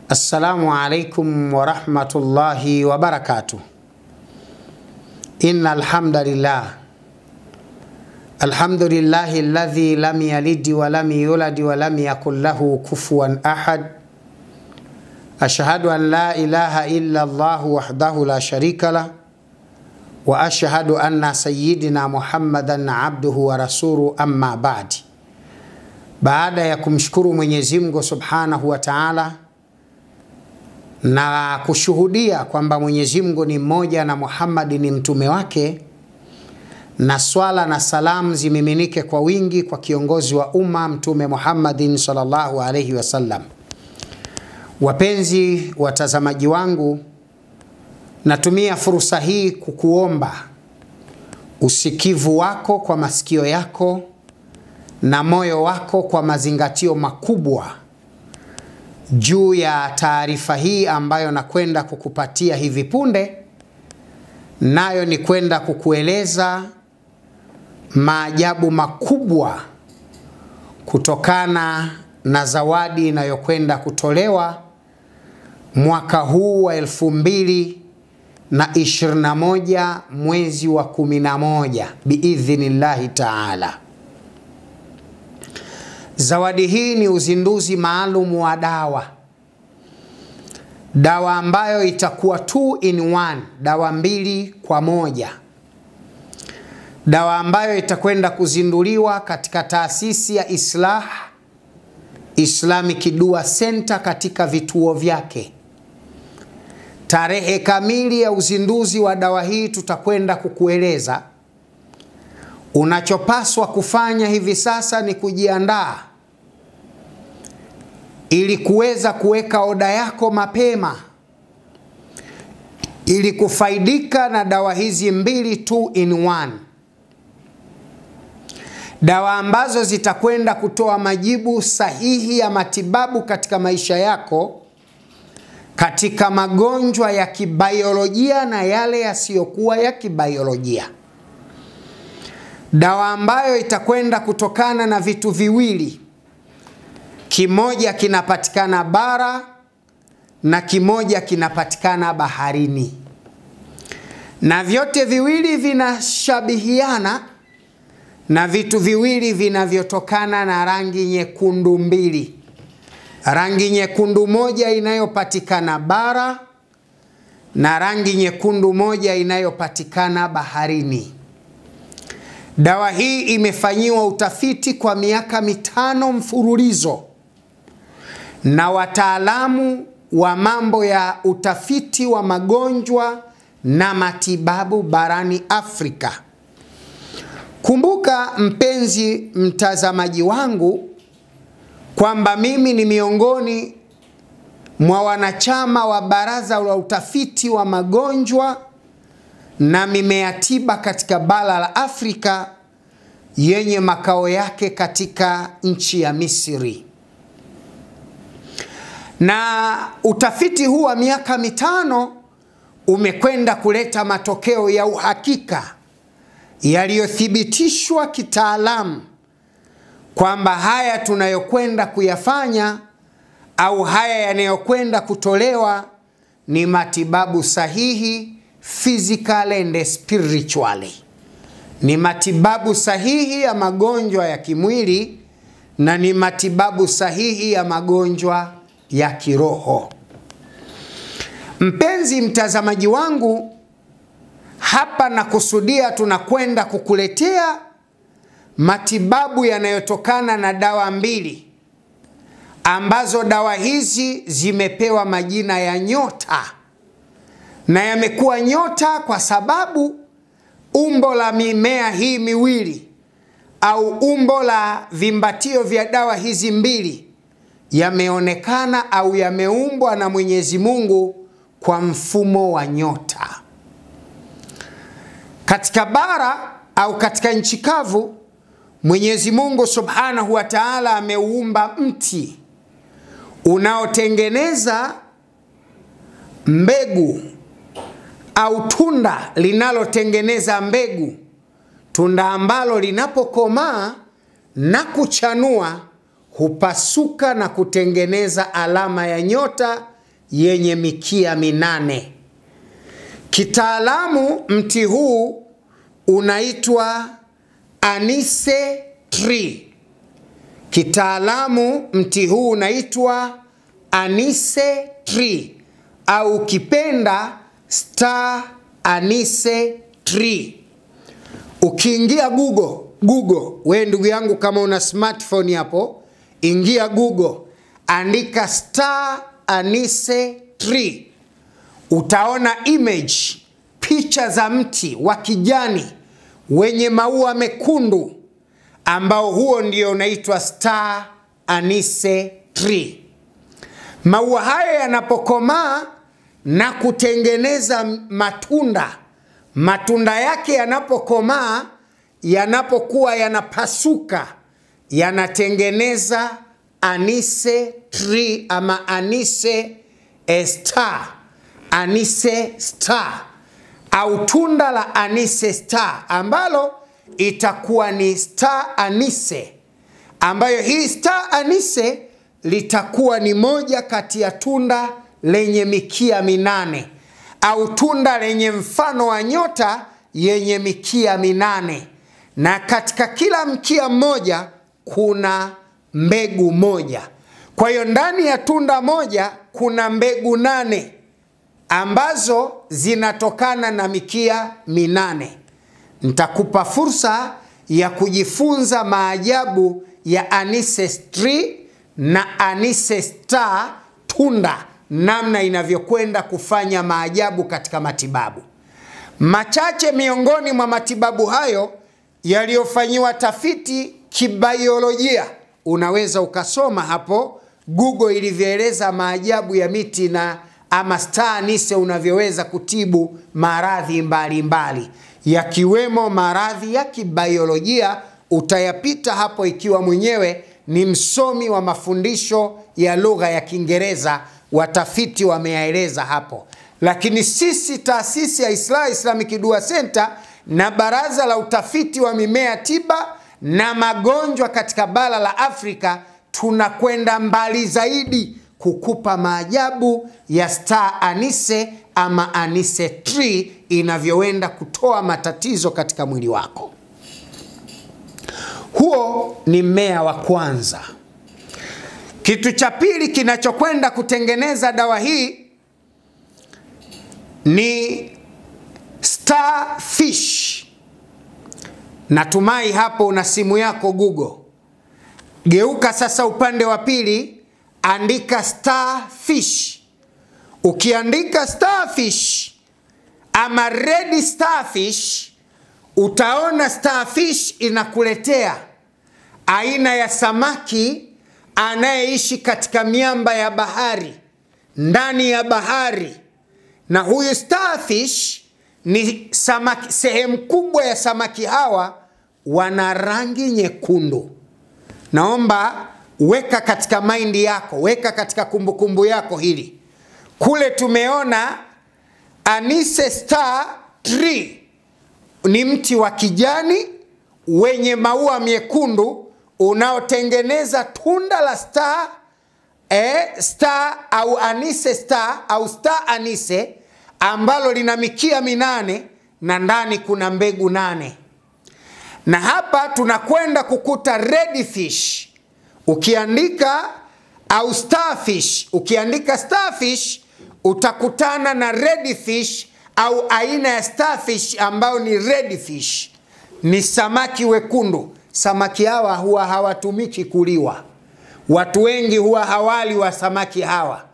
Assalamu alaikum wa rahmatullahi wa barakatuh. Innal hamdalillah. Alhamdulillahi alladhi lam yalid wa lam yulad wa lam yakul lahu kufuwan ahad. Ashhadu an la ilaha illa Allah wahdahu la sharika lah. Wa ashhadu anna sayyidina Muhammadan abduhu wa rasuluhu, amma ba'd. Baada ya kumshukuru Mwenyezi Mungu Subhanahu wa Ta'ala na kushuhudia kwamba Mwenyezi Mungu ni mmoja na Muhammad ni mtume wake, na swala na salam zimiminike kwa wingi kwa kiongozi wa umma Mtume Muhammadin sallallahu alayhi wasallam. Wapenzi watazamaji wangu, natumia fursa hii kukuomba usikivu wako kwa masikio yako na moyo wako kwa mazingatio makubwa juu ya taarifa hii ambayo nakwenda kukupatia hivi punde. Nayo ni kwenda kukueleza maajabu makubwa kutokana na zawadi inayokwenda kutolewa mwaka huu wa 2021 mwezi wa 11 biidhnillahi ta'ala. Zawadi hii ni uzinduzi maalum wa dawa ambayo itakuwa 2 in 1, dawa 2 kwa moja. Dawa ambayo itakwenda kuzinduliwa katika taasisi ya Islamic Dua Center katika vituo vyake. Tarehe kamili ya uzinduzi wa dawa hii tutakwenda kukueleza. Unachopaswa kufanya hivi sasa ni kujiandaa ili kuweza kuweka oda yako mapema ili kufaidika na dawa hizi 2 2 in 1. Dawa ambazo zitakwenda kutoa majibu sahihi ya matibabu katika maisha yako, katika magonjwa ya kibiolojia na yale yasiyokuwa ya kibiolojia. Dawa ambayo itakwenda kutokana na vitu viwili. Kimoja kinapatikana bara na kimoja kinapatikana baharini. Na vyote viwili vinashabihiana na vitu viwili vinavyotokana na rangi nyekundu mbili. Rangi nyekundu moja inayopatikana bara na rangi nyekundu moja inayopatikana baharini. Dawa hii imefanyiwa utafiti kwa miaka 5 mfululizo na wataalamu wa mambo ya utafiti wa magonjwa na matibabu barani Afrika. Kumbuka mpenzi mtazamaji wangu kwamba mimi ni miongoni mwa wanachama wa baraza la utafiti wa magonjwa na mimea tiba katika bara la Afrika yenye makao yake katika nchi ya Misri. Na utafiti huu wa miaka 5 umekwenda kuleta matokeo ya uhakika yaliyothibitishwa kitaalamu kwamba haya tunayokwenda kuyafanya au haya yanayokwenda kutolewa ni matibabu sahihi, physical and spiritually. Ni matibabu sahihi ya magonjwa ya kimwili na ni matibabu sahihi ya magonjwa ya kiroho. Mpenzi mtazamaji wangu, hapa nakusudia tunakwenda kukuletea matibabu yanayotokana na dawa 2 ambazo dawa hizi zimepewa majina ya nyota. Na yamekuwa nyota kwa sababu umbo la mimea hii miwili au umbo la vimbatio vya dawa hizi 2 yameonekana au yameumbwa na Mwenyezi Mungu kwa mfumo wa nyota. Katika bara au katika nchi kavu, Mwenyezi Mungu Subhanahu wa Ta'ala ameuumba mti unaotengeneza mbegu au tunda linalotengeneza mbegu. Tunda ambalo linapokomaa na kuchanua hupasuka na kutengeneza alama ya nyota yenye mikia minane. Kitaalamu mti huu unaitwa Anise tree. Kitaalamu mti huu unaitwa Anise tree au ukipenda Star Anise tree. Ukiingia Google, we ndugu yangu kama una smartphone hapo, ingia Google, andika Star Anise tree. Utaona image, picha za mti wa kijani wenye maua mekundu ambao huo ndio unaitwa Star Anise tree. Maua haya yanapokomaa na kutengeneza matunda yake yanapokomaa, yanapokuwa yanapasuka, yanatengeneza Anise tree ama Anise star. Anise star au tunda la Anise star ambalo itakuwa ni Star Anise, ambayo hii Star Anise litakuwa ni moja kati ya tunda lenye mikia minane au tunda lenye mfano wa nyota yenye mikia minane, na katika kila mkia mmoja kuna mbegu moja. Kwa hiyo ndani ya tunda moja kuna mbegu 8 ambazo zinatokana na mikia minane. Nitakupa fursa ya kujifunza maajabu ya Anise tree na Anise star tunda, namna inavyokwenda kufanya maajabu katika matibabu. Machache miongoni mwa matibabu hayo yaliyofanyiwa tafiti kibiolojia, unaweza ukasoma hapo Google ilivyoeleza maajabu ya miti na ama Star Anise unavyoweza kutibu maradhi mbalimbali yakiwemo maradhi ya kibiolojia. Utayapita hapo ikiwa mwenyewe ni msomi wa mafundisho ya lugha ya Kiingereza, watafiti wameyaeleza hapo. Lakini sisi taasisi ya Islamic Dua Center na Baraza la Utafiti wa Mimea Tiba na Magonjwa katika bara la Afrika tunakwenda mbali zaidi kukupa maajabu ya Star Anise ama Anise tree inavyoenda kutoa matatizo katika mwili wako. Huo ni mmea wa kwanza. Kitu cha pili kinachokwenda kutengeneza dawa hii ni starfish. Natumai hapo una simu yako Google. Geuka sasa upande wa pili, andika starfish. Ukiandika starfish ama red starfish, utaona starfish inakuletea aina ya samaki anayeishi katika miamba ya bahari, ndani ya bahari. Na huyu starfish ni samaki, sehemu kubwa ya samaki hawa wana rangi nyekundu. Naomba weka katika mind yako, weka katika kumbukumbu yako hili. Kule tumeona Anise star tree ni mti wa kijani wenye maua mekundu unaotengeneza tunda la star au Anise star au Star Anise ambalo lina mikia minane na ndani kuna mbegu 8. Na hapa tunakwenda kukuta red fish. Ukiandika au starfish, ukiandika starfish utakutana na red fish au aina ya starfish ambao ni red fish. Ni samaki wekundu. Samaki hawa huwa hawatumiki kuliwa. Watu wengi huwa hawali wa samaki hawa.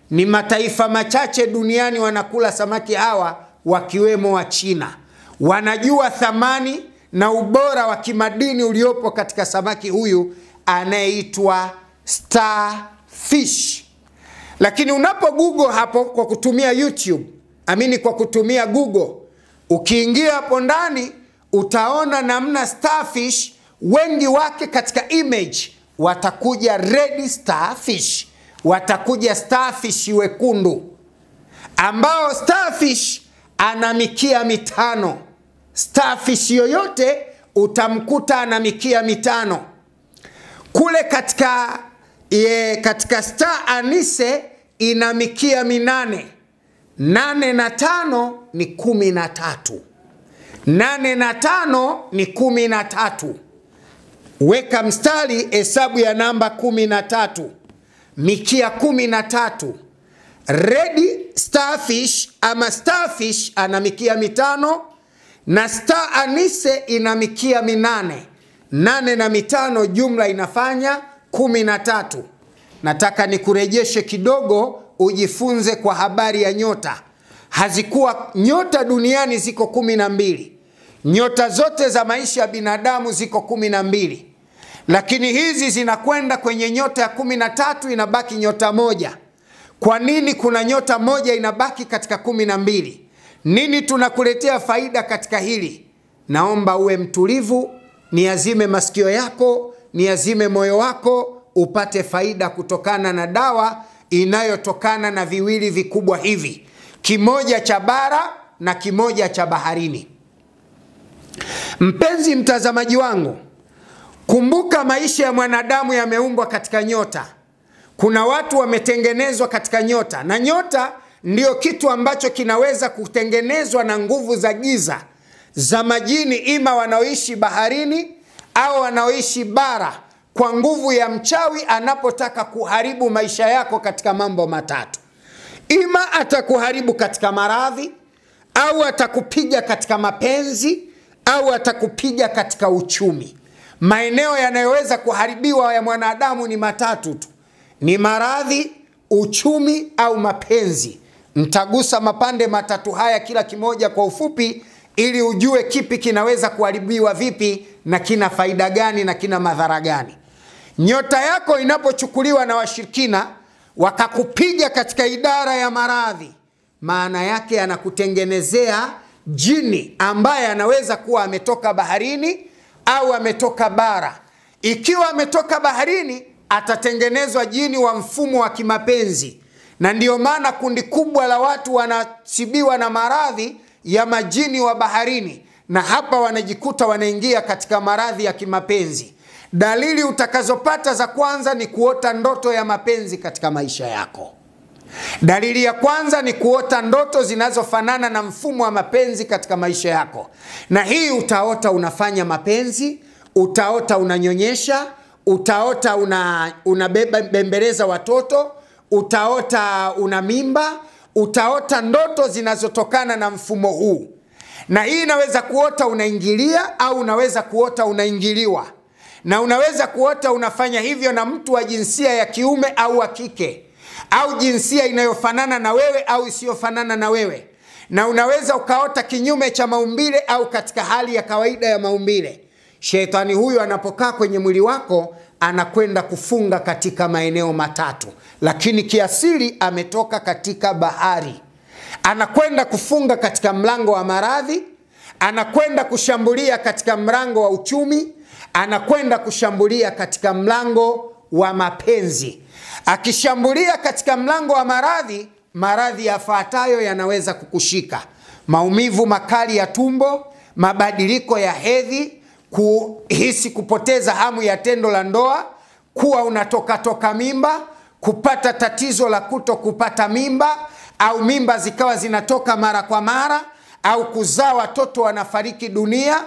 Ni mataifa machache duniani wanakula samaki hawa, wakiwemo wa China. Wanajua thamani na ubora wa kimadini uliopo katika samaki huyu anayeitwa starfish. Lakini unapo Google hapo kwa kutumia YouTube, kwa kutumia Google, ukiingia hapo ndani utaona namna starfish wengi wake katika image watakuja red starfish, watakuja starfish wekundu, ambao starfish ana mikia 5. Starfish yoyote utamkuta ana mikia 5. Kule katika Star Anise ina mikia minane. 8 na 5 ni 13. 8 na 5 ni 13. Weka mstari, hesabu ya namba 13. Mikia 13. Red starfish ama starfish ana mikia 5 na star anise ina mikia 8. 8 na 5 jumla inafanya 13. Nataka nikurejeshe kidogo ujifunze kwa habari ya nyota. Hazikuwa nyota duniani ziko 12. Nyota zote za maisha ya binadamu ziko 12. Lakini hizi zinakwenda kwenye nyota ya 13, inabaki nyota moja. Kwa nini kuna nyota moja inabaki katika 12? Nini tunakuletea faida katika hili? Naomba uwe mtulivu, niazime masikio yako, niazime moyo wako, upate faida kutokana na dawa inayotokana na viwili vikubwa hivi. Kimoja cha bara na kimoja cha baharini. Mpenzi mtazamaji wangu, kumbuka maisha ya mwanadamu yameumbwa katika nyota. Kuna watu wametengenezwa katika nyota, na nyota ndio kitu ambacho kinaweza kutengenezwa na nguvu za giza za majini, ima wanaoishi baharini au wanaoishi bara, kwa nguvu ya mchawi anapotaka kuharibu maisha yako katika mambo matatu. Ima atakuharibu katika maradhi, au atakupiga katika mapenzi, au atakupiga katika uchumi. Maeneo yanayoweza kuharibiwa ya mwanadamu ni matatu tu. Ni maradhi, uchumi au mapenzi. Nitagusa mapande matatu haya kila kimoja kwa ufupi ili ujue kipi kinaweza kuharibiwa vipi na kina faida gani na kina madhara gani. Nyota yako inapochukuliwa na washirikina wakakupiga katika idara ya maradhi, maana yake anakutengenezea jini ambaye anaweza kuwa ametoka baharini au ametoka bara. Ikiwa ametoka baharini, atatengenezwa jini wa mfumo wa kimapenzi. Na ndio maana kundi kubwa la watu wanasibiwa na maradhi ya majini wa baharini, na hapa wanajikuta wanaingia katika maradhi ya kimapenzi. Dalili utakazopata za kwanza ni kuota ndoto ya mapenzi katika maisha yako. Dalili ya kwanza ni kuota ndoto zinazofanana na mfumo wa mapenzi katika maisha yako. Na hii utaota unafanya mapenzi, utaota unanyonyesha, utaota unabembeleza watoto, utaota una mimba, utaota ndoto zinazotokana na mfumo huu. Na hii inaweza kuota unaingilia au unaweza kuota unaingiliwa. Na unaweza kuota unafanya hivyo na mtu wa jinsia ya kiume au wa kike, au jinsia inayofanana na wewe au isiyofanana na wewe. Na unaweza ukaota kinyume cha maumbile au katika hali ya kawaida ya maumbile. Shetani huyu anapokaa kwenye mwili wako anakwenda kufunga katika maeneo matatu, lakini kiasili ametoka katika bahari. Anakwenda kufunga katika mlango wa maradhi, anakwenda kushambulia katika mlango wa uchumi, anakwenda kushambulia katika mlango wa mapenzi. Akishambulia katika mlango wa maradhi, maradhi yafuatayo yanaweza kukushika: maumivu makali ya tumbo, mabadiliko ya hedhi, kuhisi kupoteza hamu ya tendo la ndoa, kuwa unatoka mimba, kupata tatizo la kuto kupata mimba, au mimba zikawa zinatoka mara kwa mara, au kuzaa watoto wanafariki dunia,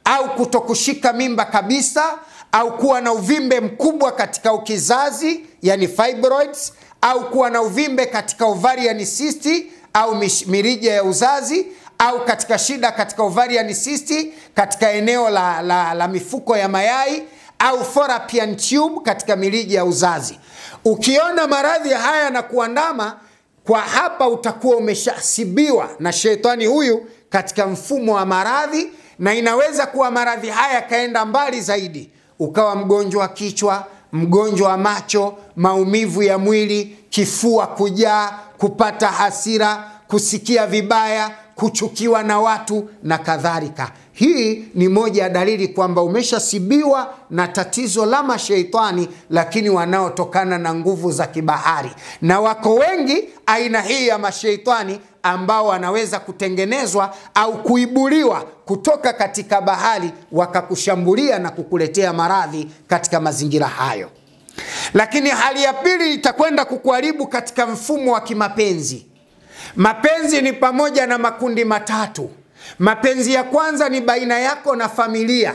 au kutokushika mimba kabisa, au kuwa na uvimbe mkubwa katika ukizazi, yani fibroids, au kuwa na uvimbe katika ovarian cyst au mirija ya uzazi, au katika shida katika ovarian cyst katika eneo la mifuko ya mayai, au fallopian tube katika mirija ya uzazi. Ukiona maradhi haya na kuandama, kwa hapa utakuwa umeshasibiwa na shetani huyu katika mfumo wa maradhi. Na inaweza kuwa maradhi haya kaenda mbali zaidi, ukawa mgonjwa wa kichwa, mgonjwa wa macho, maumivu ya mwili, kifua kujaa, kupata hasira, kusikia vibaya, kuchukiwa na watu na kadhalika. Hii ni moja ya dalili kwamba umeshasibiwa na tatizo la mashaitani, lakini wanaotokana na nguvu za kibahari. Na wako wengi aina hii ya mashaitani ambao wanaweza kutengenezwa au kuibuliwa kutoka katika bahari, wakakushambulia na kukuletea maradhi katika mazingira hayo. Lakini hali ya pili itakwenda kukuharibu katika mfumo wa kimapenzi. Mapenzi ni pamoja na makundi matatu. Mapenzi ya kwanza ni baina yako na familia.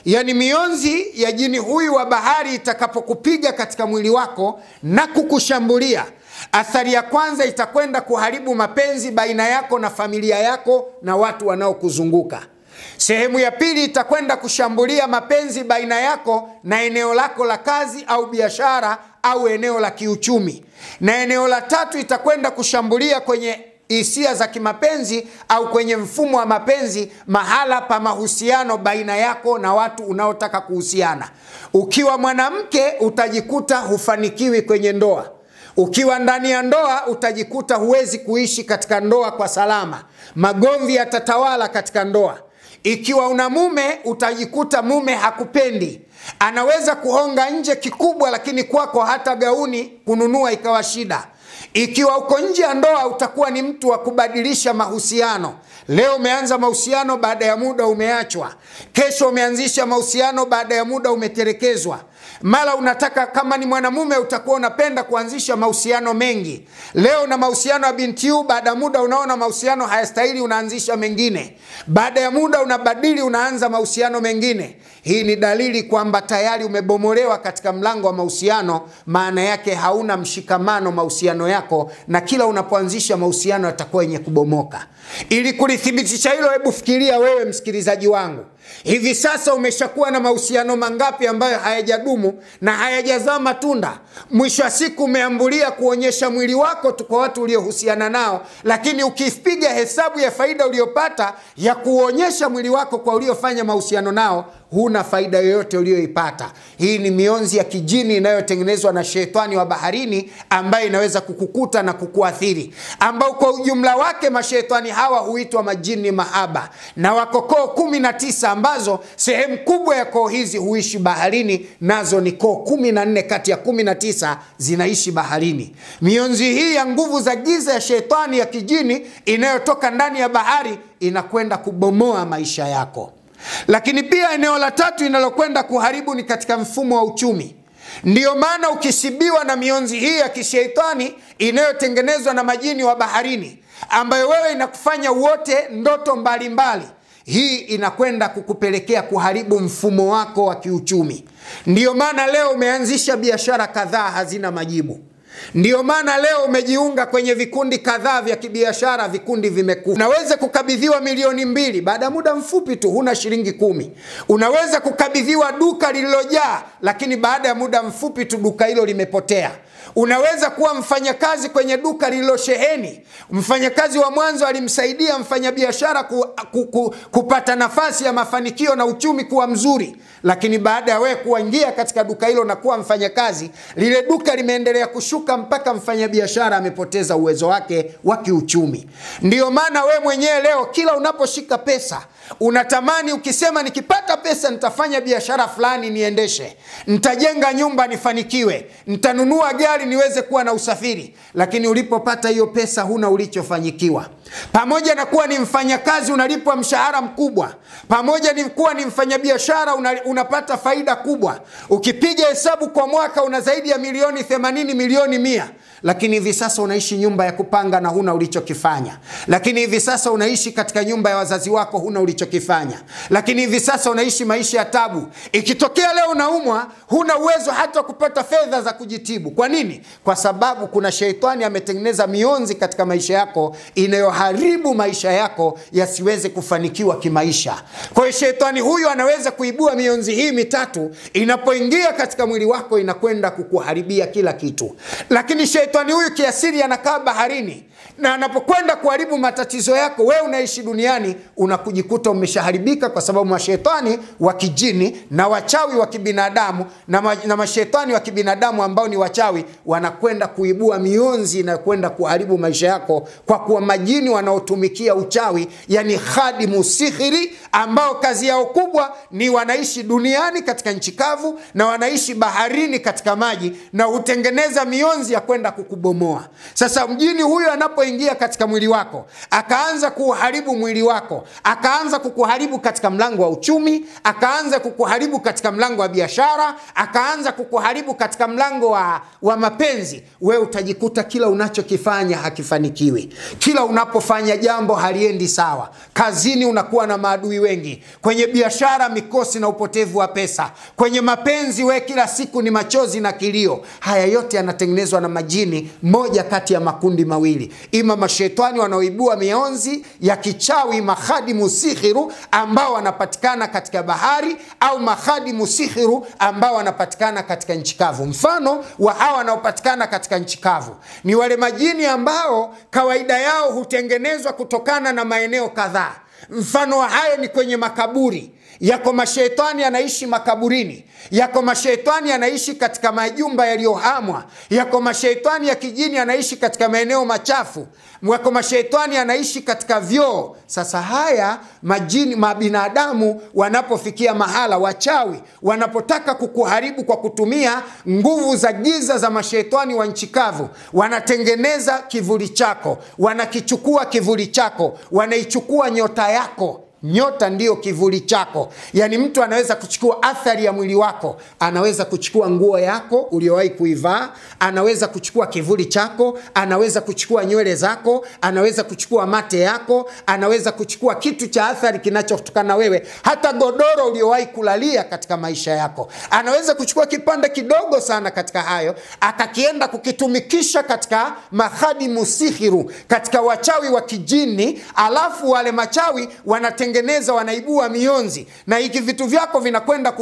Yani mionzi ya jini huyu wa bahari itakapokupiga katika mwili wako na kukushambulia, athari ya kwanza itakwenda kuharibu mapenzi baina yako na familia yako na watu wanaokuzunguka. Sehemu ya pili itakwenda kushambulia mapenzi baina yako na eneo lako la kazi au biashara au eneo la kiuchumi. Na eneo la tatu itakwenda kushambulia kwenye hisia za kimapenzi au kwenye mfumo wa mapenzi, mahala pa mahusiano baina yako na watu unaotaka kuhusiana. Ukiwa mwanamke utajikuta hufanikiwi kwenye ndoa. Ukiwa ndani ya ndoa utajikuta huwezi kuishi katika ndoa kwa salama. Magomvi yatatawala katika ndoa. Ikiwa una mume utajikuta mume hakupendi. Anaweza kuhonga nje kikubwa, lakini kwako hata gauni kununua ikawa shida. Ikiwa uko nje ya ndoa utakuwa ni mtu wa kubadilisha mahusiano. Leo umeanza mahusiano, baada ya muda umeachwa. Kesho umeanzisha mahusiano, baada ya muda umetelekezwa. Mara unataka, kama ni mwanamume utakuwa unapenda kuanzisha mahusiano mengi. Leo na mahusiano ya binti yu, baada ya muda unaona mahusiano hayastahili, unaanzisha mengine. Baada ya muda unabadili, unaanza mahusiano mengine. Hii ni dalili kwamba tayari umebomolewa katika mlango wa mahusiano. Maana yake hauna mshikamano mahusiano yako, na kila unapoanzisha mahusiano yatakuwa yenye kubomoka. Ili kulithibitisha hilo, hebu fikiria wewe msikilizaji wangu. Hivi sasa umeshakuwa na mahusiano mangapi ambayo hayajadumu na hayajazaa matunda? Mwisho wa siku umeambulia kuonyesha mwili wako tu kwa watu uliohusiana nao, lakini ukipiga hesabu ya faida uliopata ya kuonyesha mwili wako kwa uliofanya mahusiano nao, huna faida yoyote ulioipata. Hii ni mionzi ya kijini inayotengenezwa na shetani wa baharini, ambaye inaweza kukukuta na kukuathiri, ambao kwa ujumla wake mashetani hawa huitwa majini mahaba, na wako koo 19 ambazo sehemu kubwa ya koo hizi huishi baharini, nazo ni koo 14 kati ya 19 zinaishi baharini. Mionzi hii ya nguvu za giza ya shetani ya kijini inayotoka ndani ya bahari inakwenda kubomoa maisha yako. Lakini pia eneo la tatu inalokwenda kuharibu ni katika mfumo wa uchumi. Ndiyo maana ukisibiwa na mionzi hii ya kishetani inayotengenezwa na majini wa baharini, ambayo wewe inakufanya uote ndoto mbalimbali, hii inakwenda kukupelekea kuharibu mfumo wako wa kiuchumi. Ndiyo maana leo umeanzisha biashara kadhaa hazina majibu. Ndiyo maana leo umejiunga kwenye vikundi kadhaa vya kibiashara, vikundi vimekufa. Unaweza kukabidhiwa milioni 2, baada muda mfupi tu huna shilingi 10. Unaweza kukabidhiwa duka lililojaa, lakini baada ya muda mfupi tu duka hilo limepotea. Unaweza kuwa mfanyakazi kwenye duka lililosheheni. Mfanyakazi wa mwanzo alimsaidia mfanyabiashara kupata nafasi ya mafanikio na uchumi kuwa mzuri, lakini baada ya wewe kuingia katika duka hilo na kuwa mfanyakazi, lile duka limeendelea kushuka mpaka mfanyabiashara amepoteza uwezo wake wa kiuchumi. Ndiyo maana wewe mwenyewe leo kila unaposhika pesa unatamani, ukisema nikipata pesa nitafanya biashara fulani niendeshe, nitajenga nyumba nifanikiwe, nitanunua gari niweze kuwa na usafiri, lakini ulipopata hiyo pesa huna ulichofanyikiwa. Pamoja na kuwa ni mfanyakazi unalipwa mshahara mkubwa, pamoja ni kuwa ni mfanyabiashara unapata faida kubwa, ukipiga hesabu kwa mwaka una zaidi ya milioni 80, milioni 100, lakini hivi sasa unaishi nyumba ya kupanga na huna ulichokifanya. Lakini hivi sasa unaishi katika nyumba ya wazazi wako, huna ulichokifanya. Lakini hivi sasa unaishi maisha ya tabu. Ikitokea leo unaumwa, huna uwezo hata kupata fedha za kujitibu. Kwa nini? Kwa sababu kuna shetani ametengeneza mionzi katika maisha yako inayoharibu maisha yako yasiweze kufanikiwa kimaisha. Kwa hiyo shetani huyu anaweza kuibua mionzi hii mitatu, inapoingia katika mwili wako inakwenda kukuharibia kila kitu. Lakini shetani huyu kiasili anakaa baharini, na anapokwenda kuharibu matatizo yako, wewe unaishi duniani unakujikuta umeshaharibika, kwa sababu mashetani wa kijini na wachawi wa kibinadamu na mashetani wa kibinadamu ambao ni wachawi wanakwenda kuibua mionzi na kwenda kuharibu maisha yako, kwa kuwa majini wanaotumikia uchawi, yani khadimu sihiri ambao kazi yao kubwa ni wanaishi duniani katika nchi kavu na wanaishi baharini katika maji, na hutengeneza mionzi ya kwenda kukubomoa. Sasa mjini huyo anapoingia katika mwili wako, akaanza kuharibu mwili wako, akaanza kukuharibu katika mlango wa uchumi, akaanza kukuharibu katika mlango wa biashara, akaanza kukuharibu katika mlango wa mapenzi, wewe utajikuta kila unachokifanya hakifanikiwi. Kila unapofanya jambo haliendi sawa. Kazini unakuwa na maadui wengi, kwenye biashara mikosi na upotevu wa pesa, kwenye mapenzi we kila siku ni machozi na kilio. Haya yote yanatengenezwa na majini, moja kati ya makundi mawili, ima mashetani wanaoibua mionzi ya kichawi, makhadimu sihiru ambao wanapatikana katika bahari, au makhadimu sihiru ambao wanapatikana katika nchi kavu. Mfano wa hawa wanaopatikana katika nchi kavu ni wale majini ambao kawaida yao hutengenezwa kutokana na maeneo kadhaa. Mfano wa hayo ni kwenye makaburi. Yako mashetani yanaishi makaburini, yako mashetani yanaishi katika majumba yaliyohamwa, yako mashetani ya kijini yanaishi katika maeneo machafu, yako mashetani yanaishi katika vyoo. Sasa haya majini, mabinadamu wanapofikia mahala, wachawi wanapotaka kukuharibu kwa kutumia nguvu za giza za mashetani wa nchi kavu, wanatengeneza kivuli chako, wanakichukua kivuli chako, wanaichukua nyota yako. Nyota ndiyo kivuli chako. Yani mtu anaweza kuchukua athari ya mwili wako, anaweza kuchukua nguo yako uliowahi kuivaa, anaweza kuchukua kivuli chako, anaweza kuchukua nywele zako, anaweza kuchukua mate yako, anaweza kuchukua kitu cha athari kinachotokana na wewe, hata godoro uliowahi kulalia katika maisha yako. Anaweza kuchukua kipande kidogo sana katika hayo, akakienda kukitumikisha katika makhadimu sihiru, katika wachawi wa kijini, alafu wale machawi wanatengeneza, wanaibua mionzi, na hiki vitu vyako vinakwenda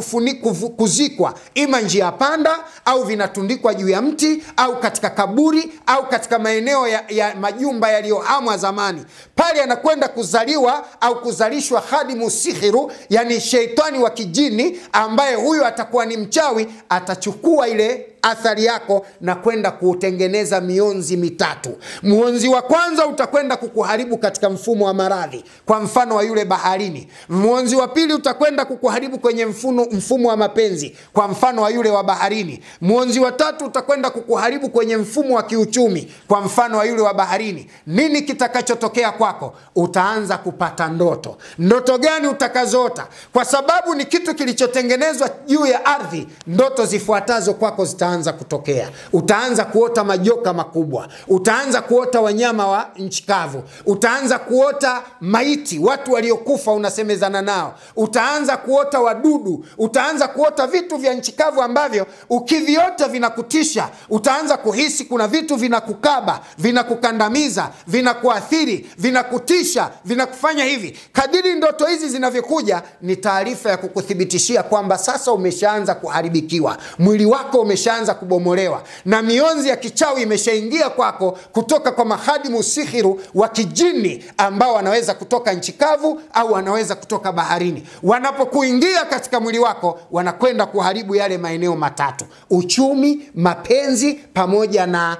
kuzikwa ima njia panda, au vinatundikwa juu ya mti, au katika kaburi, au katika maeneo ya majumba yaliyohamwa zamani. Pale anakwenda kuzaliwa au kuzalishwa khadimu sihiru, yani sheitani wa kijini, ambaye huyu atakuwa ni mchawi, atachukua ile athari yako na kwenda kutengeneza mionzi mitatu. Muonzi wa kwanza utakwenda kukuharibu katika mfumo wa maradhi, kwa mfano wa yule baharini. Muonzi wa pili utakwenda kukuharibu kwenye mfumo wa mapenzi, kwa mfano wa yule wa baharini. Muonzi wa tatu utakwenda kukuharibu kwenye mfumo wa kiuchumi, kwa mfano wa yule wa baharini. Nini kitakachotokea kwako? Utaanza kupata ndoto. Ndoto gani utakazota? Kwa sababu ni kitu kilichotengenezwa juu ya ardhi, ndoto zifuatazo kwako zitaanza kutokea. Utaanza kuota majoka makubwa, utaanza kuota wanyama wa nchi kavu, utaanza kuota maiti, watu waliokufa unasemezana nao, utaanza kuota wadudu, utaanza kuota vitu vya nchi kavu ambavyo ukiviota vinakutisha. Utaanza kuhisi kuna vitu vinakukaba, vinakukandamiza, vinakuathiri, vinakutisha, vinakufanya hivi. Kadiri ndoto hizi zinavyokuja, ni taarifa ya kukuthibitishia kwamba sasa umeshaanza kuharibikiwa, mwili wako umeshaanza kubomolewa, na mionzi ya kichawi imeshaingia kwako kutoka kwa mahadimu sihiru wa kijini, ambao wanaweza kutoka nchi kavu au wanaweza kutoka baharini. Wanapokuingia katika mwili wako, wanakwenda kuharibu yale maeneo matatu: uchumi, mapenzi pamoja na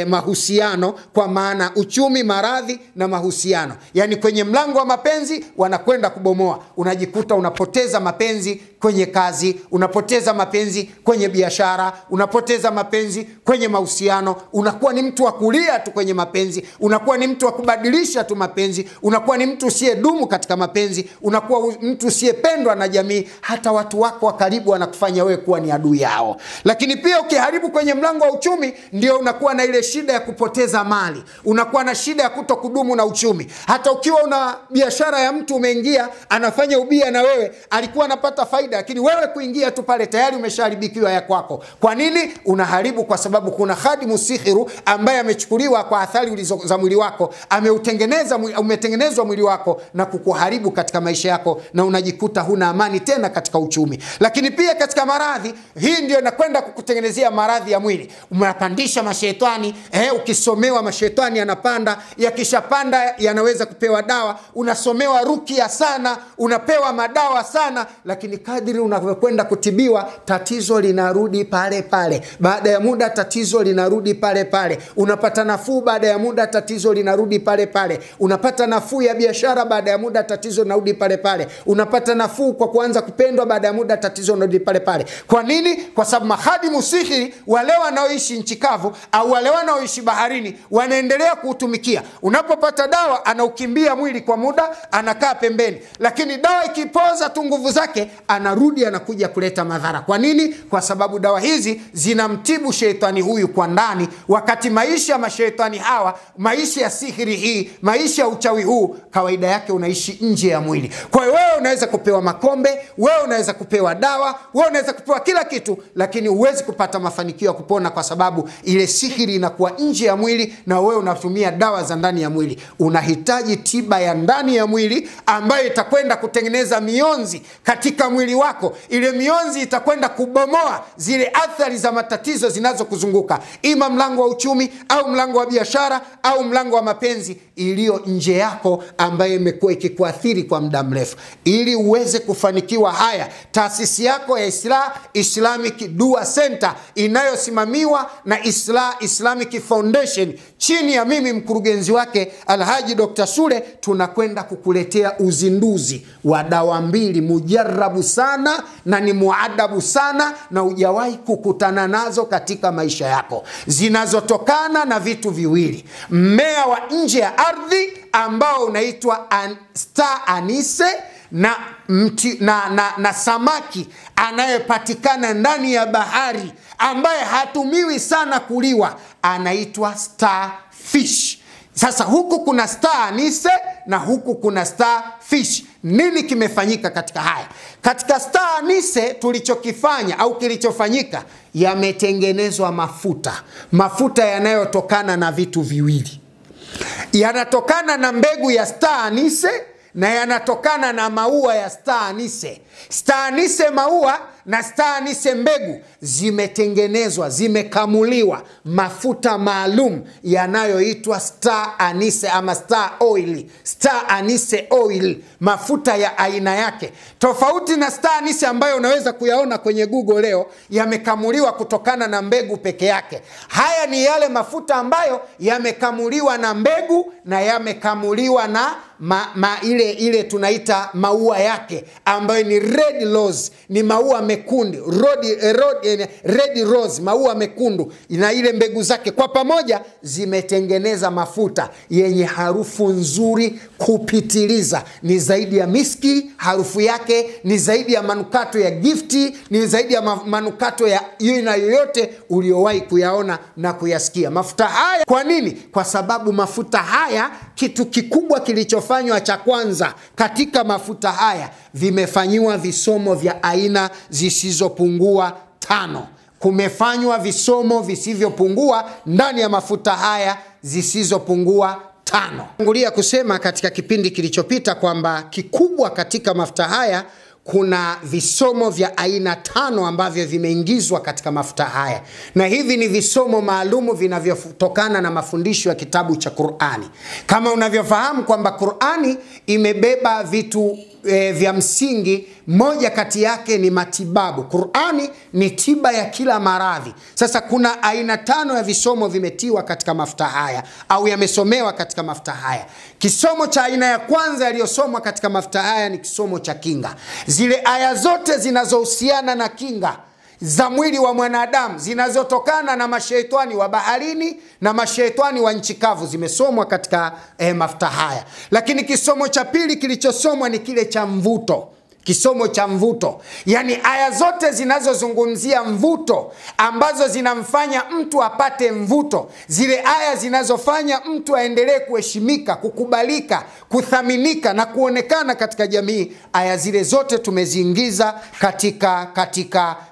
mahusiano. Kwa maana uchumi, maradhi na mahusiano. Yani kwenye mlango wa mapenzi wanakwenda kubomoa. Unajikuta unapoteza mapenzi kwenye kazi, unapoteza mapenzi kwenye biashara, unapoteza mapenzi kwenye mahusiano. Unakuwa ni mtu wa kulia tu kwenye mapenzi, unakuwa ni mtu wa kubadilisha tu mapenzi, unakuwa ni mtu usiyedumu katika mapenzi, unakuwa mtu usiyependwa na jamii. Hata watu wako wa karibu wanakufanya wewe kuwa ni adui yao. Lakini pia ukiharibu kwenye mlango wa uchumi, ndio unakuwa na ile shida ya kupoteza mali, unakuwa na shida ya kutokudumu na uchumi. Hata ukiwa una biashara ya mtu, umeingia anafanya ubia na wewe, alikuwa anapata faida, lakini wewe kuingia tu pale tayari umeshaharibikiwa ya kwako. Kwa nini unaharibu? Kwa sababu kuna khadimu sihiru ambaye amechukuliwa kwa athari za mwili wako, umetengenezwa mwili wako na kukuharibu katika maisha yako, na unajikuta huna amani tena katika uchumi. Lakini pia katika maradhi, hii ndio inakwenda kukutengenezea maradhi ya mwili. Unapandisha mashetani, ukisomewa mashetani yanapanda, yakishapanda yanaweza kupewa dawa, unasomewa rukia sana, unapewa madawa sana, lakini kadri unavyokwenda kutibiwa, tatizo linarudi pale pale. Baada ya muda tatizo linarudi pale pale. Unapata nafuu, baada ya muda tatizo linarudi pale pale. Unapata nafuu ya biashara, baada ya muda tatizo linarudi pale pale. Unapata nafuu kwa kuanza kupendwa, baada ya muda tatizo linarudi pale pale. Kwa nini? Kwa sababu mahadimu sihiri, wale wanaoishi nchi kavu au wale wanaoishi baharini, wanaendelea kuutumikia. Unapopata dawa, anaukimbia mwili kwa muda, anakaa pembeni. Lakini dawa ikipoza tu nguvu zake, anarudi anakuja kuleta madhara. Kwa nini? Kwa sababu dawa hizi zinamtibu shetani huyu kwa ndani, wakati maisha ya mashetani hawa, maisha ya sihiri hii, maisha ya uchawi huu, kawaida yake unaishi nje ya mwili. Kwa hiyo wewe unaweza kupewa makombe, wewe unaweza kupewa dawa, wewe unaweza kupewa kila kitu, lakini huwezi kupata mafanikio ya kupona, kwa sababu ile sihiri inakuwa nje ya mwili na wewe unatumia dawa za ndani ya mwili. Unahitaji tiba ya ndani ya mwili ambayo itakwenda kutengeneza mionzi katika mwili wako. Ile mionzi itakwenda kubomoa zile athari za matatizo zinazokuzunguka, ima mlango wa uchumi au mlango wa biashara au mlango wa mapenzi iliyo nje yako, ambayo imekuwa ikikuathiri kwa muda mrefu. Ili uweze kufanikiwa haya, taasisi yako ya Islah Islamic Dua Center inayosimamiwa na Islah Islamic Foundation chini ya mimi mkurugenzi wake Alhaji Dr. Sule, tunakwenda kukuletea uzinduzi wa dawa mbili mujarabu sana na ni muadabu sana na hujawahi kukutana nazo katika maisha yako, zinazotokana na vitu viwili: mmea wa nje ya ardhi ambao unaitwa Star Anise na samaki anayepatikana ndani ya bahari ambaye hatumiwi sana kuliwa, anaitwa Starfish. Sasa huku kuna Star Anise na huku kuna Starfish. Nini kimefanyika katika haya? Katika Star Anise tulichokifanya au kilichofanyika, yametengenezwa mafuta yanayotokana na vitu viwili. Yanatokana na mbegu ya Star Anise na yanatokana na maua ya Star Anise. Star Anise maua na Star Anise mbegu zimetengenezwa, zimekamuliwa mafuta maalum yanayoitwa Star Anise ama Star Oil, Star Anise Oil, mafuta ya aina yake. Tofauti na Star Anise ambayo unaweza kuyaona kwenye Google leo, yamekamuliwa kutokana na mbegu peke yake. Haya ni yale mafuta ambayo yamekamuliwa na mbegu na yamekamuliwa na ile tunaita maua yake ambayo ni red rose, ni maua mekundu, red rose, maua mekundu, na ile mbegu zake kwa pamoja zimetengeneza mafuta yenye harufu nzuri kupitiliza. Ni zaidi ya miski, harufu yake ni zaidi ya manukato ya gifti, ni zaidi ya manukato ya aina yoyote uliowahi kuyaona na kuyasikia. Mafuta haya, kwa nini? Kwa sababu mafuta haya, kitu kikubwa kilichofanywa cha kwanza katika mafuta haya, vimefanywa visomo vya aina zisizopungua 5. Kumefanywa visomo visivyopungua ndani ya mafuta haya zisizopungua 5. Ngulia kusema katika kipindi kilichopita kwamba kikubwa katika mafuta haya kuna visomo vya aina 5 ambavyo vimeingizwa katika mafuta haya, na hivi ni visomo maalumu vinavyotokana na mafundisho ya kitabu cha Qur'ani. Kama unavyofahamu kwamba Qur'ani imebeba vitu vya msingi, moja kati yake ni matibabu. Qur'ani ni tiba ya kila maradhi. Sasa kuna aina 5 ya visomo vimetiwa katika mafuta haya au yamesomewa katika mafuta haya. Kisomo cha aina ya kwanza yaliyosomwa katika mafuta haya ni kisomo cha kinga. Zile aya zote zinazohusiana na kinga za mwili wa mwanadamu, zinazotokana na mashaitani wa baharini na mashaitani wa nchi kavu, zimesomwa katika mafuta haya. Lakini kisomo cha pili kilichosomwa ni kile cha mvuto. Kisomo cha mvuto, yani aya zote zinazozungumzia mvuto, ambazo zinamfanya mtu apate mvuto, zile aya zinazofanya mtu aendelee kuheshimika, kukubalika, kuthaminika na kuonekana katika jamii. Aya zile zote tumeziingiza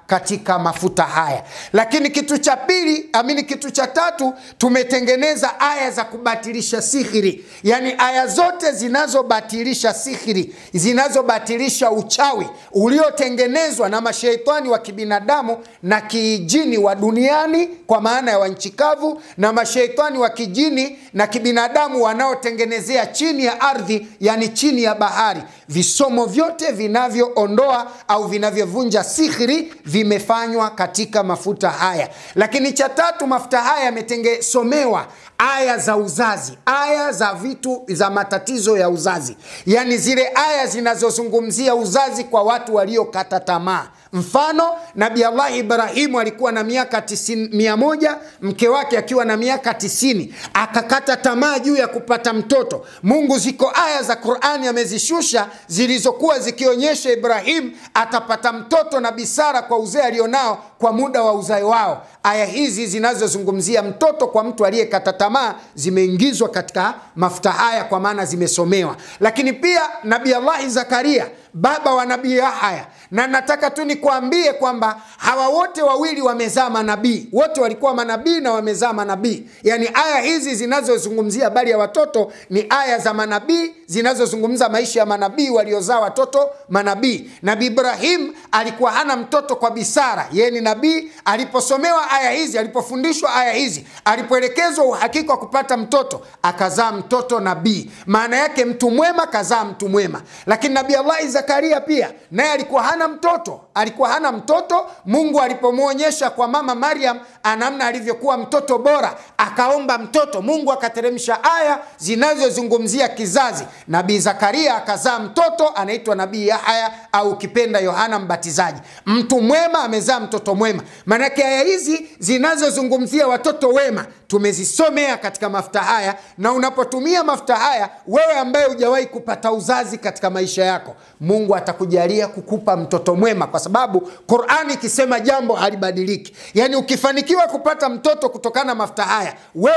katika mafuta haya. Lakini kitu cha pili, kitu cha tatu, tumetengeneza aya za kubatilisha sihiri. Yani aya zote zinazobatilisha sihiri, zinazobatilisha uchawi uliotengenezwa na mashaitani wa kibinadamu na kijini wa duniani, kwa maana ya wanchi kavu, na mashaitani wa kijini na kibinadamu wanaotengenezea chini ya ardhi, yani chini ya bahari. Visomo vyote vinavyoondoa au vinavyovunja sihiri vimefanywa katika mafuta haya. Lakini cha tatu, mafuta haya yametengesomewa aya za uzazi, aya za vitu za matatizo ya uzazi, yani zile aya zinazozungumzia uzazi kwa watu waliokata tamaa. Mfano, Nabii Allah Ibrahimu alikuwa na miaka 100, mke wake akiwa na miaka 90, akakata tamaa juu ya kupata mtoto. Mungu ziko aya za Qur'ani amezishusha zilizokuwa zikionyesha Ibrahim atapata mtoto na bisara kwa uzee alionao kwa muda wa uzai wao. Aya hizi zinazozungumzia mtoto kwa mtu aliyekata tamaa zimeingizwa katika mafuta haya, kwa maana zimesomewa. Lakini pia Nabii Allah Zakaria, baba wa Nabii Yahya, na nataka tu nikuambie kwamba hawa wote wawili wamezaa manabii, wote walikuwa manabii na wamezaa manabii. Yani aya hizi zinazozungumzia habari ya watoto ni aya za manabii, zinazozungumza maisha ya manabii waliozaa watoto manabii. Nabii Ibrahim alikuwa hana mtoto kwa bisara, yeye ni nabii. Aliposomewa aya hizi, alipofundishwa aya hizi, alipoelekezwa uhakika wa kupata mtoto, akazaa mtoto nabii. Maana yake mtu mwema kazaa mtu mwema. Lakini Nabii Allah Zakaria pia naye alikuwa hana mtoto. Mungu alipomuonyesha kwa mama Maryam namna alivyokuwa mtoto bora, akaomba mtoto. Mungu akateremsha aya zinazozungumzia kizazi. Nabii Zakaria akazaa mtoto anaitwa Nabii Yahya, au kipenda Yohana Mbatizaji. Mtu mwema amezaa mtoto mwema. Maana yake aya hizi zinazozungumzia watoto wema tumezisomea katika mafuta haya. Na unapotumia mafuta haya, wewe ambaye hujawahi kupata uzazi katika maisha yako, Mungu atakujalia kukupa mtoto mwema, kwa sababu Qur'ani ikisema jambo halibadiliki. Yani ukifanikiwa kupata mtoto kutokana na mafuta haya, wewe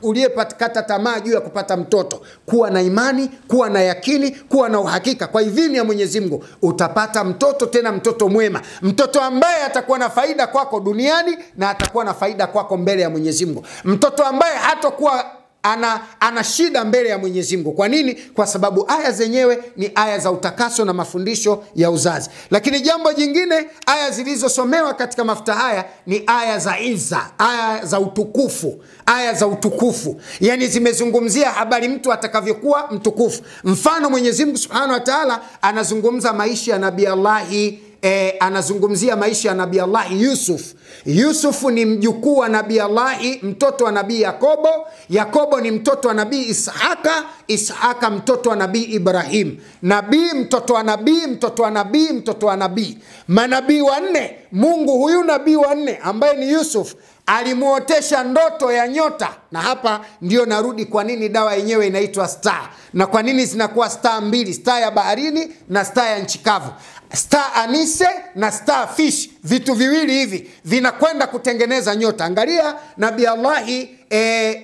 uliyekata tamaa juu ya kupata mtoto, kuwa na imani, kuwa na yakini, kuwa na uhakika, kwa idhini ya Mwenyezi Mungu utapata mtoto, tena mtoto mwema, mtoto ambaye atakuwa na faida kwako duniani na atakuwa na faida kwako mbele ya Mwenyezi Mungu, mtoto ambaye hatakuwa ana shida mbele ya Mwenyezi Mungu. Kwa nini? Kwa sababu aya zenyewe ni aya za utakaso na mafundisho ya uzazi. Lakini jambo jingine, aya zilizosomewa katika mafuta haya ni aya za izza, aya za utukufu, aya za utukufu. Yani zimezungumzia habari mtu atakavyokuwa mtukufu. Mfano, Mwenyezi Mungu Subhanahu wa Ta'ala anazungumza maisha ya Nabii anazungumzia maisha ya Nabii Allah Yusuf. Yusuf ni mjukuu wa Nabii Allah, mtoto wa Nabii Yakobo. Yakobo ni mtoto wa Nabii Ishaka. Ishaka mtoto wa Nabii Ibrahim. Nabii mtoto wa nabii, mtoto wa nabii, mtoto wa nabii. Manabii wanne. Mungu huyu nabii wanne ambaye ni Yusuf alimuotesha ndoto ya nyota. Na hapa ndio narudi kwa nini dawa yenyewe inaitwa star, na kwa nini zinakuwa star mbili, star ya baharini na star ya nchi kavu. Star anise na star fish, vitu viwili hivi vinakwenda kutengeneza nyota. Angalia Nabii Allah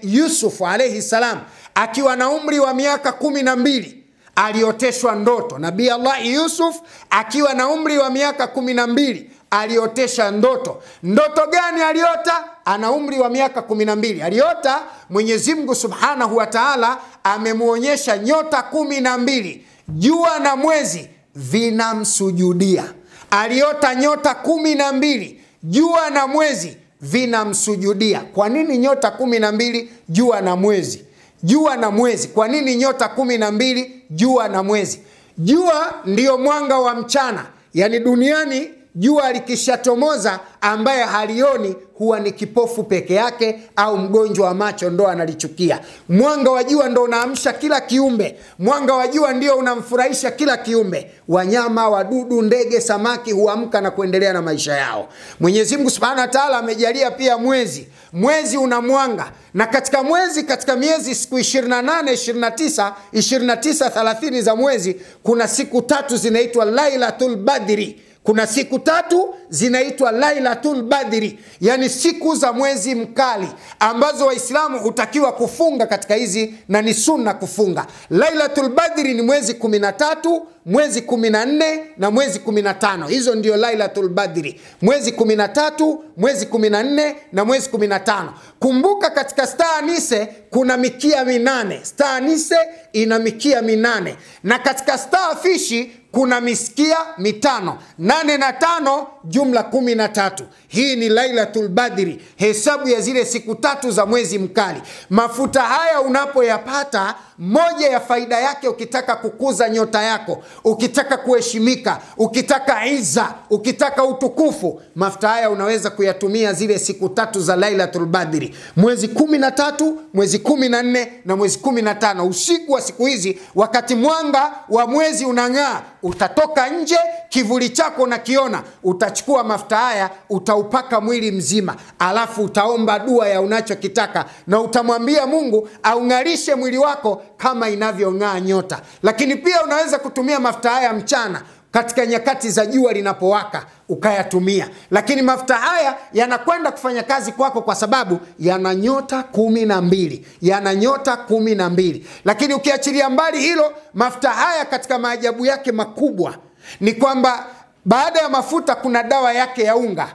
Yusuf alayhi salam akiwa na umri wa miaka 12 alioteshwa ndoto. Nabii Allah Yusuf akiwa na umri wa miaka 12 aliotesha ndoto. Ndoto gani aliota? Ana umri wa miaka 12. Aliota Mwenyezi Mungu Subhanahu wa Ta'ala amemuonyesha nyota 12, jua na mwezi vinamsujudia. Aliota nyota 12, jua na mwezi vinamsujudia. Kwa nini nyota 12, jua na mwezi? Jua na mwezi. Kwa nini nyota 12, jua na mwezi? Jua ndiyo mwanga wa mchana. Yani duniani jua likishatomoza, ambaye halioni huwa ni kipofu peke yake au mgonjwa wa macho ndo analichukia. Mwanga wa jua ndo unaamsha kila kiumbe. Mwanga wa jua ndio unamfurahisha kila kiumbe. Wanyama, wadudu, ndege, samaki huamka na kuendelea na maisha yao. Mwenyezi Mungu Subhanahu wa Ta'ala amejalia pia mwezi. Mwezi una mwanga. Na katika mwezi, katika miezi siku 28, 29, 30 za mwezi, kuna siku 3 zinaitwa Lailatul Badri. Kuna siku 3 zinaitwa Lailatul Badri, yani siku za mwezi mkali ambazo Waislamu hutakiwa kufunga katika hizi, na ni sunna kufunga. Lailatul Badri ni mwezi 13, mwezi 14 na mwezi 15. Hizo ndio Lailatul Badri. Mwezi 13, mwezi 14 na mwezi 15. Kumbuka katika Star Anise kuna mikia 8. Star Anise ina mikia 8. Na katika Star Fish kuna miskia 5. 8 na 5 jumla 13. Hii ni Lailatul Badri, hesabu ya zile siku 3 za mwezi mkali. Mafuta haya unapoyapata, moja ya faida yake, ukitaka kukuza nyota yako, ukitaka kuheshimika, ukitaka izza, ukitaka utukufu, mafuta haya unaweza kuyatumia zile siku 3 za Lailatul Badri, mwezi 13, mwezi 14 na mwezi 15. Usiku wa siku hizi, wakati mwanga wa mwezi unang'aa, utatoka nje, kivuli chako unakiona, utachukua mafuta haya, utaupaka mwili mzima, alafu utaomba dua ya unachokitaka, na utamwambia Mungu aung'arishe mwili wako kama inavyong'aa nyota. Lakini pia unaweza kutumia mafuta haya mchana katika nyakati za jua linapowaka, ukayatumia. Lakini mafuta haya yanakwenda kufanya kazi kwako kwa sababu yana nyota 12. Yana nyota 12. Lakini ukiachilia mbali hilo, mafuta haya katika maajabu yake makubwa ni kwamba baada ya mafuta kuna dawa yake ya unga,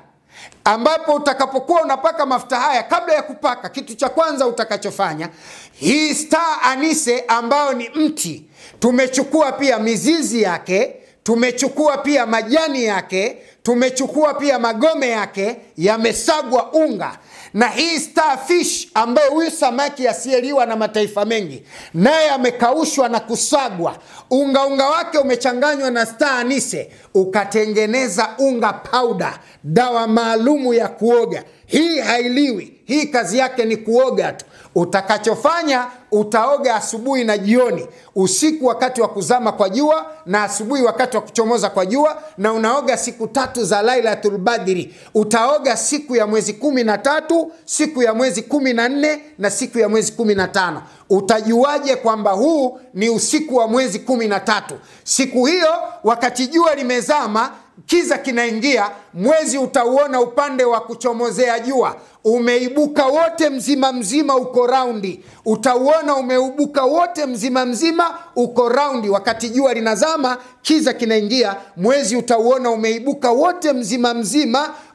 ambapo utakapokuwa unapaka mafuta haya, kabla ya kupaka, kitu cha kwanza utakachofanya, hii Star Anise ambao ni mti, tumechukua pia mizizi yake, tumechukua pia majani yake, tumechukua pia magome yake, yamesagwa unga. Na hii Star Fish ambaye huyu samaki asiyeliwa na mataifa mengi, naye amekaushwa na kusagwa, unga wake umechanganywa na Star Anise, ukatengeneza unga powder, dawa maalumu ya kuoga. Hii hailiwi, hii kazi yake ni kuoga tu. Utakachofanya, utaoga asubuhi na jioni, usiku wakati wa kuzama kwa jua, na asubuhi wakati wa kuchomoza kwa jua, na unaoga siku 3 za Lailatul Badri. Utaoga siku ya mwezi 13, siku ya mwezi 14 na siku ya mwezi 15. Utajuaje kwamba huu ni usiku wa mwezi 13? Siku hiyo wakati jua limezama, kiza kinaingia, mwezi utauona upande wa kuchomozea jua umeibuka wote mzima uko raundi. Utauona umeibuka wote mzima uko raundi. Wakati jua linazama, kiza kinaingia, mwezi utauona umeibuka wote mzima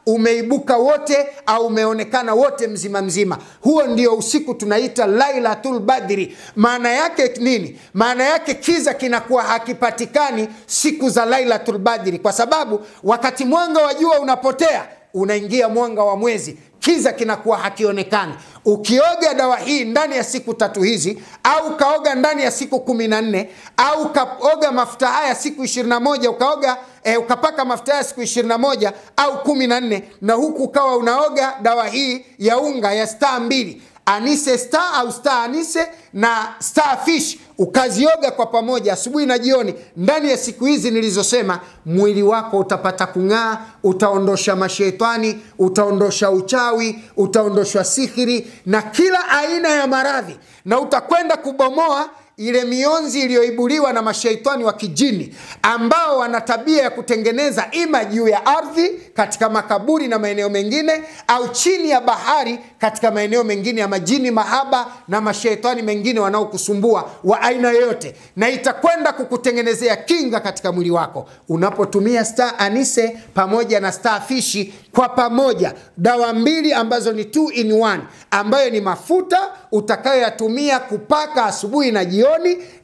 umeibuka wote, au umeonekana wote mzima. Huo ndio usiku tunaita Lailatul Badri. Maana yake nini? Maana yake kiza kinakuwa hakipatikani siku za Lailatul Badri, kwa sababu wakati mwanga wa jua unapotea, unaingia mwanga wa mwezi, kiza kinakuwa hakionekani. Ukioga dawa hii ndani ya siku 3 hizi, au kaoga ndani ya siku 14, au kaoga mafuta haya siku 21, ukapaka mafuta haya siku 21 au 14, na huku ukawa unaoga dawa hii ya unga ya Star 2, Anise Star au Star Anise na Star Fish, ukazioga kwa pamoja asubuhi na jioni, ndani ya siku hizi nilizosema, mwili wako utapata kung'aa, utaondosha mashetani, utaondosha uchawi, utaondoshwa sihiri na kila aina ya maradhi, na utakwenda kubomoa ile mionzi iliyoibuliwa na mashaitani wa kijini, ambao wana tabia ya kutengeneza ima juu ya ardhi katika makaburi na maeneo mengine, au chini ya bahari katika maeneo mengine ya majini mahaba na mashaitani mengine wanaokusumbua wa aina yoyote, na itakwenda kukutengenezea kinga katika mwili wako unapotumia Star Anise pamoja na Star Fish kwa pamoja, dawa mbili ambazo ni 2 in 1, ambayo ni mafuta utakayoyatumia kupaka asubuhi na jioni,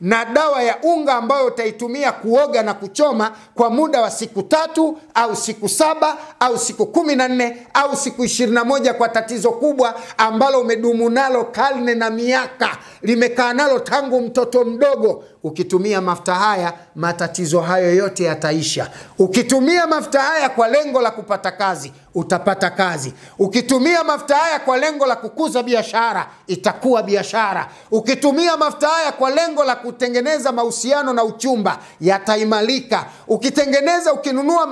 na dawa ya unga ambayo utaitumia kuoga na kuchoma kwa muda wa siku 3 au siku 7 au siku 14 au siku 21, kwa tatizo kubwa ambalo umedumu nalo karne na miaka, limekaa nalo tangu mtoto mdogo. Ukitumia mafuta haya, matatizo hayo yote yataisha. Ukitumia mafuta haya kwa lengo la kupata kazi, utapata kazi. Ukitumia mafuta haya kwa lengo la kukuza biashara, itakuwa biashara. Ukitumia mafuta haya kwa lengo la kutengeneza mahusiano na uchumba, yataimalika.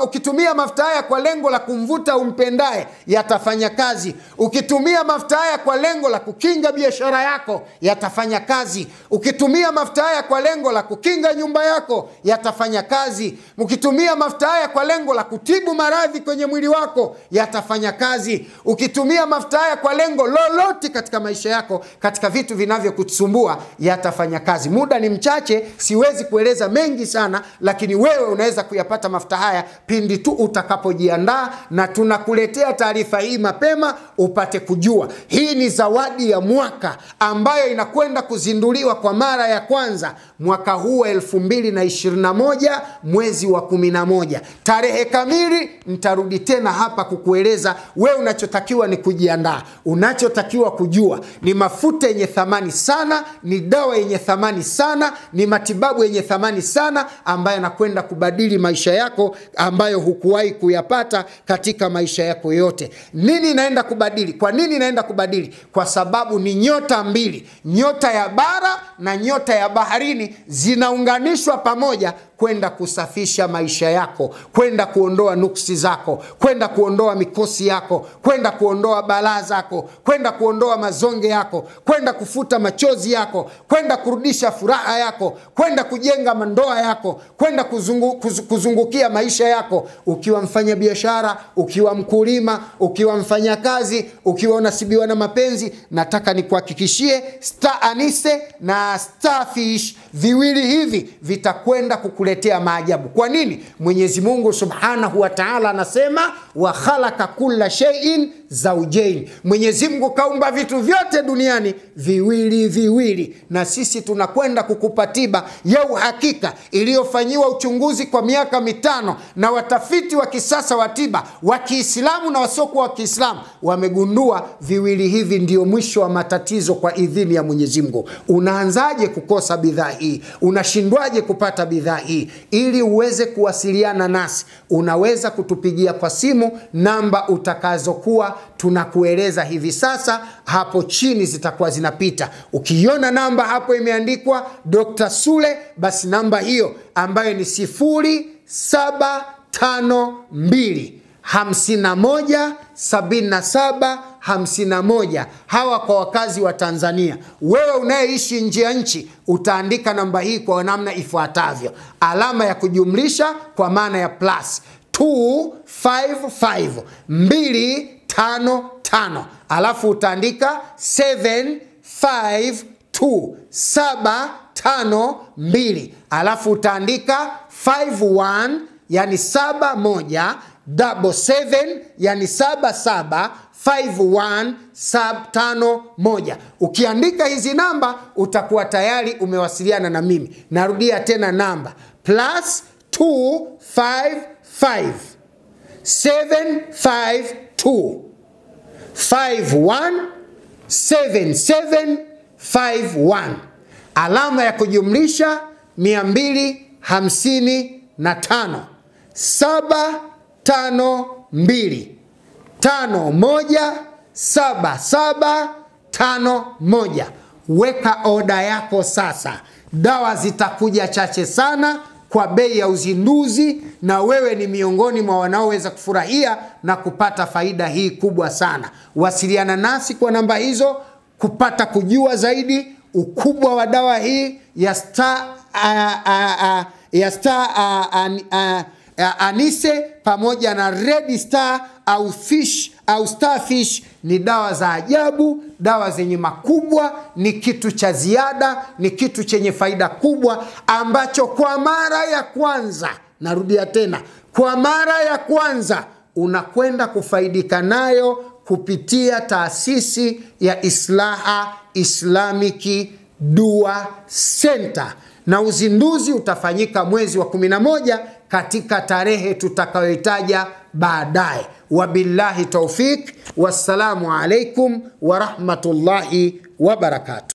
Ukitumia mafuta haya kwa lengo la kumvuta umpendaye, yatafanya kazi. Ukitumia mafuta haya kwa lengo la kukinga biashara yako, yatafanya kazi. Ukitumia mafuta haya kwa lengo lengo la kukinga nyumba yako, yatafanya kazi. Ukitumia mafuta haya kwa lengo la kutibu maradhi kwenye mwili wako, yatafanya kazi. Ukitumia mafuta haya kwa lengo lolote katika maisha yako, katika vitu vinavyokusumbua, yatafanya kazi. Muda ni mchache, siwezi kueleza mengi sana, lakini wewe unaweza kuyapata mafuta haya pindi tu utakapojiandaa, na tunakuletea taarifa hii mapema upate kujua. Hii ni zawadi ya mwaka ambayo inakwenda kuzinduliwa kwa mara ya kwanza mwaka huu 2021 mwezi wa 11. Tarehe kamili nitarudi tena hapa kukueleza. Wewe unachotakiwa ni kujiandaa. Unachotakiwa kujua ni mafuta yenye thamani sana, ni dawa yenye thamani sana, ni matibabu yenye thamani sana ambayo yanakwenda kubadili maisha yako ambayo hukuwahi kuyapata katika maisha yako yote. Nini naenda kubadili? Kwa nini naenda kubadili? Kwa sababu ni nyota mbili, nyota ya bara na nyota ya baharini, zinaunganishwa pamoja kwenda kusafisha maisha yako, kwenda kuondoa nuksi zako, kwenda kuondoa mikosi yako, kwenda kuondoa balaa zako, kwenda kuondoa mazonge yako, kwenda kufuta machozi yako, kwenda kurudisha furaha yako, kwenda kujenga mandoa yako, kwenda kuzungukia maisha yako. Ukiwa mfanya biashara, ukiwa mkulima, ukiwa mfanya kazi, ukiwa unasibiwa na mapenzi, nataka nikuhakikishie Star Anise na Starfish, viwili hivi vitakwenda kukuletea maajabu. Kwa nini? Mwenyezi Mungu Subhanahu wa Ta'ala anasema wa khalaqa kulla shay'in zawjayn. Mwenyezi Mungu kaumba vitu vyote duniani viwili viwili, na sisi tunakwenda kukupa tiba ya uhakika iliyofanyiwa uchunguzi kwa miaka 5 na watafiti wa kisasa wa tiba wa Kiislamu na wasiokuwa wa Kiislamu wamegundua viwili hivi ndio mwisho wa matatizo kwa idhini ya Mwenyezi Mungu. Unaanzaje kukosa bidhaa hii? Unashindwaje kupata bidhaa hii? Ili uweze kuwasiliana nasi, unaweza kutupigia kwa simu namba utakazokuwa tunakueleza hivi sasa hapo chini, zitakuwa zinapita. Ukiona namba hapo imeandikwa Dr. Sule, basi namba hiyo ambayo ni 0752 51 77 51. Hawa kwa wakazi wa Tanzania. Wewe unayeishi nje ya nchi utaandika namba hii kwa namna ifuatavyo: alama ya kujumlisha kwa maana ya plus 255 255, alafu utaandika 752, alafu utaandika 51 yani 71 77 yani 77 51 51. Ukiandika hizi namba utakuwa tayari umewasiliana na mimi. Narudia tena namba plus 255 752 51 7751, alama ya kujumlisha 255 752 51 7751. Weka oda yako sasa. Dawa zitakuja chache sana kwa bei ya uzinduzi, na wewe ni miongoni mwa wanaoweza kufurahia na kupata faida hii kubwa sana. Wasiliana nasi kwa namba hizo kupata kujua zaidi ukubwa wa dawa hii ya Anise pamoja na Red Star au Fish au Starfish. Ni dawa za ajabu, dawa zenye makubwa, ni kitu cha ziada, ni kitu chenye faida kubwa ambacho kwa mara ya kwanza, narudia tena, kwa mara ya kwanza unakwenda kufaidika nayo kupitia taasisi ya Islaha Islamic Dua Center, na uzinduzi utafanyika mwezi wa 11 katika tarehe tutakayoitaja baadaye. Wabillahi tawfik, wassalamu alaikum wa rahmatullahi wa barakatuh.